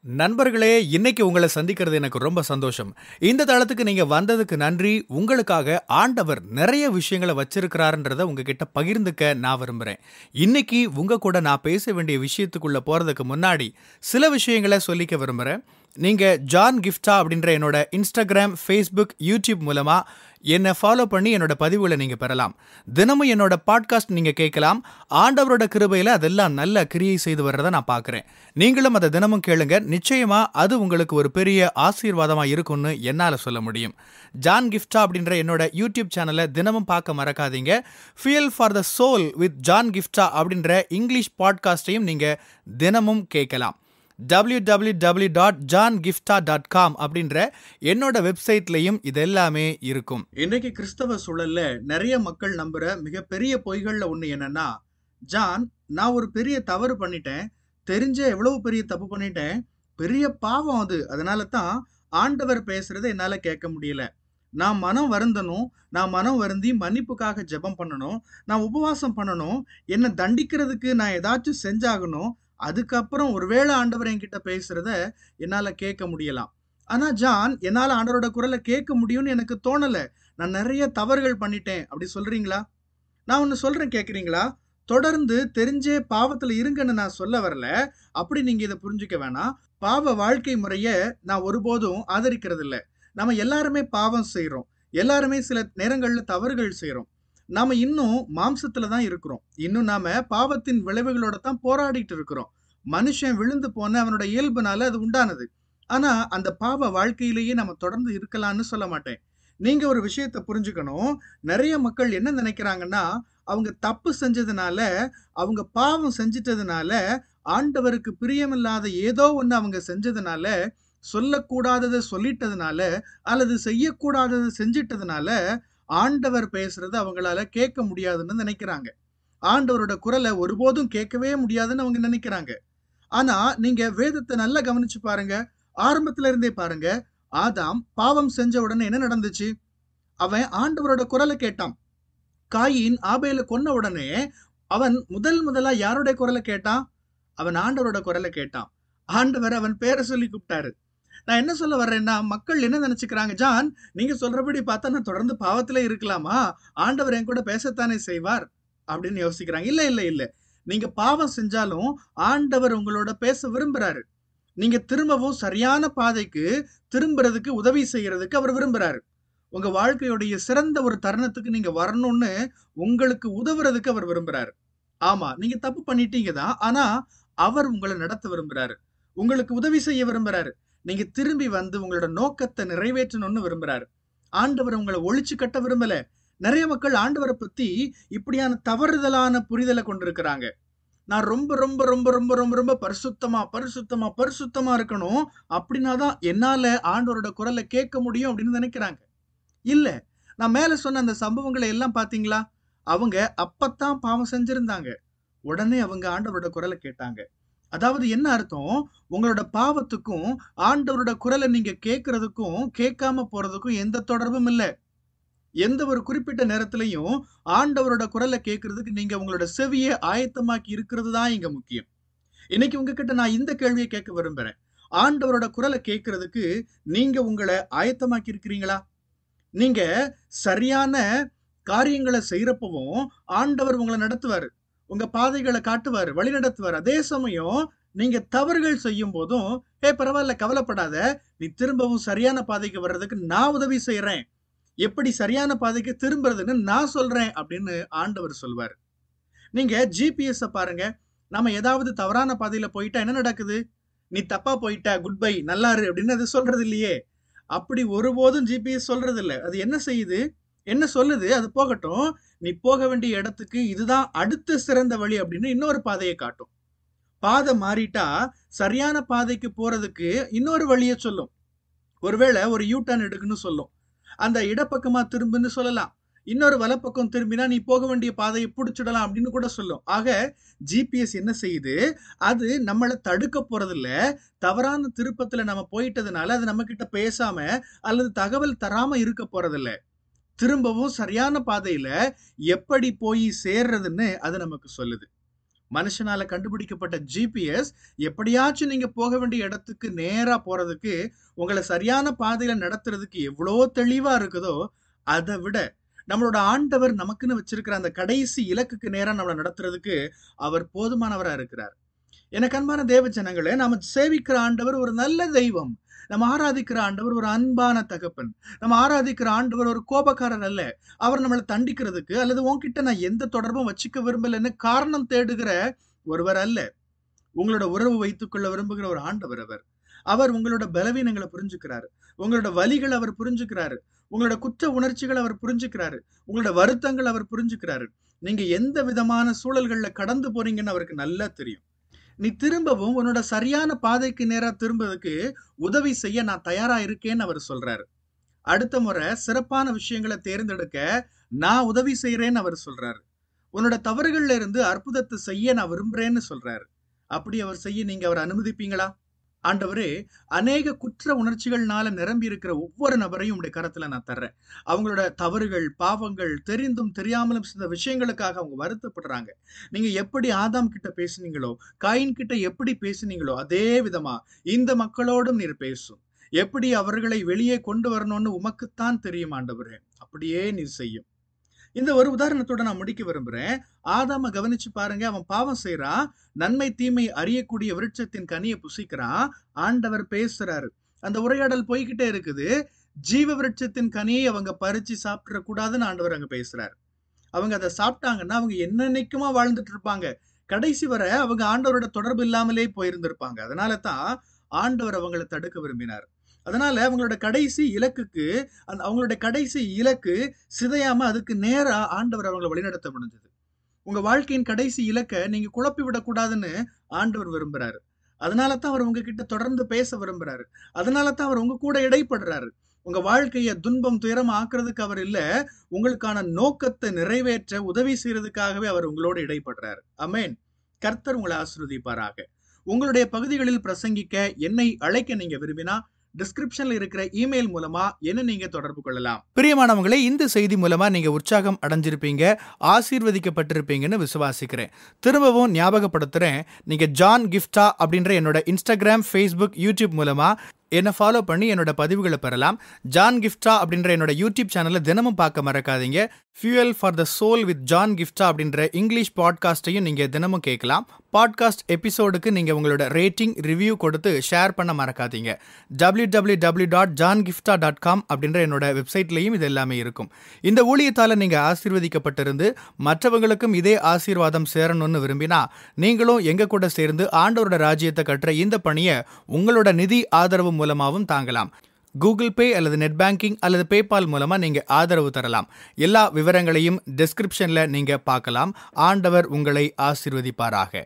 நண்பர்களே, இன்னைக்கு உங்கள சந்திக்கிறது எனக்கு ரொம்ப சந்தோஷம். இந்த தளத்துக்கு நீங்க வந்ததுக்கு நன்றி. உங்களுக்காக ஆண்டவர் நெறைய விஷயங்கள வச்சிருக்கிறாருன்றத உங்ககிட்ட பகிர்ந்துக்க நான் விரும்புறேன். இன்னைக்கு உங்க கூட நான் பேச வேண்டிய விஷயத்துக்குள்ள போறதுக்கு முன்னாடி, சில விஷயங்கள சொல்லிக்க விரும்புறேன். நீங்க ஜான் கிஃப்டா அப்படின்ற என்னோட Instagram, Facebook, YouTube மூலமா என்ன ஃபாலோ பண்ணி என்னோட பதிவுகள நீங்க பெறலாம். தினமும் என்னோட பாட்காஸ்ட் நீங்க கேட்கலாம். ஆண்டவரோட கிருபையில அதெல்லாம் நல்ல கிரியை செய்து வர்றத நான் பார்க்கிறேன். நீங்களும் அத தினமும் கேளுங்க. நிச்சயமா அது உங்களுக்கு ஒரு பெரிய ஆசீர்வாதமா இருக்கும்னு என்னால சொல்ல முடியும். ஜான் கிஃப்டா அப்படின்ற என்னோட யூடியூப் சேனலை தினமும் பார்க்க மறக்காதீங்க. Fuel for the soul with John Gifta அப்படின்ற இங்கிலீஷ் பாட்காஸ்டையும் நீங்க தினமும் கேட்கலாம். www.johngifta.com அப்படின்ற என்னோட வெப்சைட்லயும் இதெல்லாமே இருக்கும். இன்றைக்கு கிறிஸ்தவ சூழல்ல நிறைய மக்கள் நம்புற மிகப்பெரிய பொய்கள்ல ஒண்ணு என்னன்னா, ஜான், நான் ஒரு பெரிய தவறு பண்ணிட்டேன், தெரிஞ்ச எவ்வளவு பெரிய தப்பு பண்ணிட்டேன், பெரிய பாவம் அது, அதனால தான் ஆண்டவர் பேசுறதை என்னால கேட்க முடியல, நான் மனம் வருந்தணும், நான் மனம் வருந்தி மன்னிப்புக்காக ஜெபம் பண்ணணும், நான் உபவாசம் பண்ணணும், என்னை தண்டிக்கிறதுக்கு நான் ஏதாச்சும் செஞ்சாகணும், அதுக்கப்புறம் ஒருவேளை ஆண்டவர் என்கிட்ட பேசுறத என்னால கேட்க முடியலாம். ஆனா ஜான், என்னால ஆண்டவரோட குரலை கேட்க முடியும்னு எனக்கு தோணல, நான் நிறைய தவறுகள் பண்ணிட்டேன் அப்படி சொல்றீங்களா? நான் ஒன்னு சொல்றேன், கேக்குறீங்களா? தொடர்ந்து தெரிஞ்சே பாவத்துல இருங்கன்னு நான் சொல்ல வரல. அப்படி நீங்க இதை புரிஞ்சுக்க வேணாம். பாவ வாழ்க்கை முறைய நான் ஒருபோதும் ஆதரிக்கிறது இல்ல. நம்ம எல்லாருமே பாவம் செய்றோம். எல்லாருமே சில நேரங்கள்ல தவறுகள் செய்றோம். நாம இன்னும் மாம்சத்துல தான் இருக்கிறோம். இன்னும் நாம பாவத்தின் விளைவுகளோட தான் போராடிட்டு இருக்கிறோம். மனுஷன் விழுந்து போன அவனோட இயல்புனால அது உண்டானது. ஆனா அந்த பாவ வாழ்க்கையிலேயே நம்ம தொடர்ந்து இருக்கலாம்னு சொல்ல மாட்டேன். நீங்க ஒரு விஷயத்தை புரிஞ்சுக்கணும். நிறைய மக்கள் என்ன நினைக்கிறாங்கன்னா, அவங்க தப்பு செஞ்சதுனால, அவங்க பாவம் செஞ்சிட்டதுனால, ஆண்டவருக்கு பிரியமில்லாத ஏதோ ஒண்ணு அவங்க செஞ்சதுனால, சொல்லக்கூடாததை சொல்லிட்டதுனால, அல்லது செய்யக்கூடாததை செஞ்சிட்டதுனால, ஆண்டவர் பேசுறத அவங்களால கேட்க முடியாதுன்னு நினைக்கிறாங்க. ஆண்டவரோட குரலை ஒருபோதும் கேட்கவே முடியாதுன்னு அவங்க நினைக்கிறாங்க. ஆனா நீங்க வேதத்தை நல்லா கவனிச்சு பாருங்க. ஆரம்பத்துல இருந்தே பாருங்க. ஆதாம் பாவம் செஞ்ச உடனே என்ன நடந்துச்சு? அவன் ஆண்டவரோட குரலை கேட்டான். காயின் ஆபேலை கொன்ன உடனே அவன் முதலா யாருடைய குரலை கேட்டான்? அவன் ஆண்டவரோட குரலை கேட்டான். ஆண்டவர் அவன் பேரை சொல்லி கூப்பிட்டாரு. நான் என்ன சொல்ல வர்றேன்னா, மக்கள் என்ன நினைச்சுக்கிறாங்க, ஜான், நீங்க சொல்றபடி பார்த்தா நான் தொடர்ந்து பாவத்திலே இருக்கலாமா? ஆண்டவர் என் கூட பேசத்தானே செய்வார் அப்படின்னு யோசிக்கிறாங்க. இல்ல இல்ல இல்ல, நீங்க பாவம் செஞ்சாலும் ஆண்டவர் உங்களோட பேச விரும்புறாரு. நீங்க திரும்பவும் சரியான பாதைக்கு திரும்புறதுக்கு உதவி செய்யறதுக்கு அவர் விரும்புறாரு. உங்க வாழ்க்கையுடைய சிறந்த ஒரு தருணத்துக்கு நீங்க வரணும்னு உங்களுக்கு உதவுறதுக்கு அவர் விரும்புறாரு. ஆமா, நீங்க தப்பு பண்ணிட்டீங்க தான். ஆனா அவர் உங்களை நடத்த விரும்புறாரு. உங்களுக்கு உதவி செய்ய விரும்புறாரு. நீங்க திரும்பி வந்து உங்களோட நோக்கத்தை நிறைவேற்றணும்னு விரும்புறாரு. ஆண்டவர் உங்களை ஒழிச்சு கட்ட விரும்பல. நிறைய மக்கள் ஆண்டவரை பத்தி இப்படியான தவறுதலான புரிதலை கொண்டிருக்கிறாங்க. நான் ரொம்ப ரொம்ப ரொம்ப ரொம்ப ரொம்ப ரொம்ப பரிசுத்தமா பரிசுத்தமா பரிசுத்தமா இருக்கணும், அப்படின்னாதான் என்னால ஆண்டவரோட குரலை கேட்க முடியும் அப்படின்னு நினைக்கிறாங்க. இல்ல, நான் மேல சொன்ன அந்த சம்பவங்களை எல்லாம் பாத்தீங்களா? அவங்க அப்பத்தான் பாவம் செஞ்சிருந்தாங்க. உடனே அவங்க ஆண்டவரோட குரலை கேட்டாங்க. அதாவது என்ன அர்த்தம்? உங்களோட பாவத்துக்கும் ஆண்டவரோட குரலை நீங்க கேட்கறதுக்கும் கேட்காம போறதுக்கும் எந்த தொடர்பும் இல்ல. எந்த ஒரு குறிப்பிட்ட நேரத்திலையும் ஆண்டவரோட குரலை கேட்கறதுக்கு நீங்க உங்களோட செவியை ஆயத்தமாக்கி இருக்கிறது தான் இங்க முக்கியம். இன்னைக்கு உங்ககிட்ட நான் இந்த கேள்வியை கேட்க விரும்புறேன். ஆண்டவரோட குரலை கேட்கறதுக்கு நீங்க உங்களை ஆயத்தமாக்கி இருக்கிறீங்களா? நீங்க சரியான காரியங்களை செய்யறப்பவும் ஆண்டவர் உங்களை நடத்துவாரு. உங்க பாதைகளை காட்டுவாரு, வழி நடத்துவாரு. அதே சமயம் நீங்க தவறுகள் செய்யும் போதும், பரவாயில்ல, கவலைப்படாத, நீ திரும்பவும் சரியான பாதைக்கு வர்றதுக்கு நான் உதவி செய்யறேன், எப்படி சரியான பாதைக்கு திரும்புறதுன்னு நான் சொல்றேன் அப்படின்னு ஆண்டவர் சொல்வாரு. நீங்க ஜிபிஎஸ் பாருங்க. நாம ஏதாவது தவறான பாதையில போயிட்டா என்ன நடக்குது? நீ தப்பா போயிட்ட, குட் பை, நல்லா இரு அப்படின்னு அது சொல்றது இல்லையே. அப்படி ஒருபோதும் ஜிபிஎஸ் சொல்றது இல்ல. அது என்ன செய்யுது? என்ன சொல்லுது? அது போகட்டும், நீ போக வேண்டிய இடத்துக்கு இதுதான் அடுத்த சிறந்த வழி அப்படின்னு இன்னொரு பாதையை காட்டும். பாதை மாறிட்டா சரியான பாதைக்கு போறதுக்கு இன்னொரு வழியை சொல்லும். ஒருவேளை ஒரு யூ டர்ன் எடுக்குன்னு சொல்லும். அந்த இடப்பக்கமா திரும்புன்னு சொல்லலாம். இன்னொரு வலப்பக்கம் திரும்பினா நீ போக வேண்டிய பாதையை புடிச்சிடலாம் அப்படின்னு கூட சொல்லும். ஆக ஜிபிஎஸ் என்ன செய்யுது? அது நம்மளை தடுக்க போறதில்ல. தவறான திருப்பத்துல நம்ம போயிட்டதுனால அது நம்ம கிட்ட பேசாம அல்லது தகவல் தராம இருக்க போறதில்ல. திரும்பவும் சரியான பாதையில எப்படி போய் சேர்றதுன்னு அது நமக்கு சொல்லுது. மனுஷனால கண்டுபிடிக்கப்பட்ட ஜிபிஎஸ் எப்படியாச்சும் நீங்க போக வேண்டிய இடத்துக்கு நேரா போறதுக்கு, உங்களை சரியான பாதையில நடத்துறதுக்கு எவ்வளோ தெளிவா இருக்குதோ, அதை விட நம்மளோட ஆண்டவர் நமக்குன்னு வச்சிருக்கிற அந்த கடைசி இலக்குக்கு நேரா நம்மளை நடத்துறதுக்கு அவர் போதுமானவரா இருக்கிறார். எனக்கு அன்பான தேவ ஜனங்களே, நாம சேவிக்கிற ஆண்டவர் ஒரு நல்ல தெய்வம். நம்ம ஆராதிக்கிற ஆண்டவர் ஒரு அன்பான தகப்பன். நம்ம ஆராதிக்கிற ஆண்டவர் ஒரு கோபக்காரர் அல்ல. அவர் நம்மளை தண்டிக்கிறதுக்கு அல்லது உன்கிட்ட நான் எந்த தொடர்பும் வச்சுக்க விரும்பலன்னு காரணம் தேடுகிற ஒருவர் அல்ல. உங்களோட உறவு வைத்துக்கொள்ள விரும்புகிற ஒரு ஆண்டவர் அவர். அவர் உங்களோட பலவீனங்களை புரிஞ்சுக்கிறாரு. உங்களோட வலிகள் அவர் புரிஞ்சுக்கிறாரு. உங்களோட குற்ற உணர்ச்சிகள் அவர் புரிஞ்சுக்கிறாரு. உங்களோட வருத்தங்கள் அவர் புரிஞ்சுக்கிறாரு. நீங்க எந்த விதமான சூழல்கள்ல கடந்து போறீங்கன்னு அவருக்கு நல்லா தெரியும். நீ திரும்பவும் உன்னோட சரியான பாதைக்கு நேரா திரும்புறதுக்கு உதவி செய்ய நான் தயாரா இருக்கேன்னு அவர் சொல்றாரு. அடுத்த முறை சிறப்பான விஷயங்களை தேர்ந்தெடுக்க நான் உதவி செய்யறேன்னு அவர் சொல்றாரு. உன்னோட தவறுகள்ல இருந்து அற்புதத்தை செய்ய நான் விரும்புறேன்னு சொல்றாரு. அப்படி அவர் செய்ய நீங்க அவர் அனுமதிப்பீங்களா? ஆண்டவரே, அநேக குற்ற உணர்ச்சிகள்னால நிரம்பி இருக்கிற ஒவ்வொரு நபரையும் உடைய கரத்துல நான் தர்றேன். அவங்களோட தவறுகள், பாவங்கள், தெரிந்தும் தெரியாமலும் சில விஷயங்களுக்காக அவங்க வருத்தப்படுறாங்க. நீங்க எப்படி ஆதாம் கிட்ட பேசுனீங்களோ, காயின் கிட்ட எப்படி பேசுனீங்களோ, அதே விதமா இந்த மக்களோடும் நீர் பேசும். எப்படி அவர்களை வெளியே கொண்டு வரணும்னு உமக்குத்தான் தெரியும் ஆண்டவரே. அப்படியே நீர் செய்யும். இந்த ஒரு உதாரணத்தோட நான் முடிக்க விரும்புறேன். ஆதாம கவனிச்சு பாருங்க. அவன் பாவம் செய்யறான். நன்மை தீமை அறியக்கூடிய விருட்சத்தின் கனியை புசிக்கிறான். ஆண்டவர் பேசுறாரு. அந்த உரையாடல் போய்கிட்டே இருக்குது. ஜீவ விருட்சத்தின் கனியை அவங்க பறிச்சு சாப்பிட கூடாதுன்னு ஆண்டவர் அங்க பேசுறாரு. அவங்க அதை சாப்பிட்டாங்கன்னா அவங்க என்னன்னைக்குமா வாழ்ந்துட்டு இருப்பாங்க. கடைசி வரை அவங்க ஆண்டவரோட தொடர்பு இல்லாமலே போயிருந்திருப்பாங்க. அதனால தான் ஆண்டவர் அவங்களை தடுக்க விரும்பினார். அதனால அவங்களோட கடைசி இலக்குக்கு அவங்களோட கடைசி இலக்கு சிதையாம அதுக்கு நேரா ஆண்டவர் அவங்களை வழிநடத்த முடிஞ்சது. உங்க வாழ்க்கையின் கடைசி இலக்கை நீங்க குழப்பி விடக்கூடாதுன்னு ஆண்டவர் விரும்புறாரு. அதனால தான் அவர் உங்ககிட்ட தொடர்ந்து பேச விரும்புறாரு. அதனால தான் அவர் உங்க கூட இடைப்படுறாரு. உங்க வாழ்க்கைய துன்பம் துயரம் ஆக்குறதுக்கு அவர் இல்ல, உங்களுக்கான நோக்கத்தை நிறைவேற்ற உதவி செய்யறதுக்காகவே அவர் உங்களோட இடைப்படுறாரு. ஆமென். கர்த்தர் உங்களை ஆசீர்வதிப்பாராக. உங்களுடைய பகுதிகளில் பிரசங்கிக்க என்னை அழைக்க நீங்க விரும்பினா டிஸ்கிரிப்ஷன்ல இருக்கிற இமெயில் மூலமா என்ன நீங்க தொடர்பு கொள்ளலாம். பிரியமானவங்களே, இந்த செய்தி மூலமா நீங்க உற்சாகம் அடைஞ்சிருப்பீங்க, ஆசீர்வதிக்கப்பட்டிருப்பீங்கன்னு விசுவாசிக்கிறேன். திரும்பவும் ஞாபகப்படுத்துறேன், நீங்க ஜான் கிஃப்டா அப்படின்ற என்னோட இன்ஸ்டாகிராம், ஃபேஸ்புக், யூடியூப் மூலமா என்னை ஃபாலோ பண்ணி என்னோட பதிவுகளை பெறலாம். ஜான் கிஃப்டா அப்படின்ற என்னோட யூடியூப் சேனலை தினமும் பார்க்க மறக்காதீங்க. Fuel for the soul with John Gifta அப்படின்ற இங்கிலீஷ் பாட்காஸ்டையும் நீங்கள் தினமும் கேட்கலாம். பாட்காஸ்ட் எபிசோடுக்கு நீங்கள் உங்களோட ரேட்டிங், ரிவ்யூ கொடுத்து ஷேர் பண்ண மறக்காதீங்க. www.johngifta.com அப்படின்ற என்னோட வெப்சைட்லையும் இது எல்லாமே இருக்கும். இந்த ஊழியத்தால் நீங்கள் ஆசீர்வதிக்கப்பட்டிருந்து மற்றவங்களுக்கும் இதே ஆசீர்வாதம் சேரணும்னு விரும்பினா நீங்களும் எங்க கூட சேர்ந்து ஆண்டவரோட ராஜ்யத்தை கட்டுற இந்த பணியை உங்களோட நிதி ஆதரவு மூலமாகவும் தாங்கலாம். கூகுள் பே அல்லது நெட் பேங்கிங் அல்லது பேபால் மூலமா நீங்க ஆதரவு தரலாம். எல்லா விவரங்களையும் டிஸ்கிரிப்ஷன்ல நீங்க பார்க்கலாம். ஆண்டவர் உங்களை ஆசீர்வதிப்பாராக.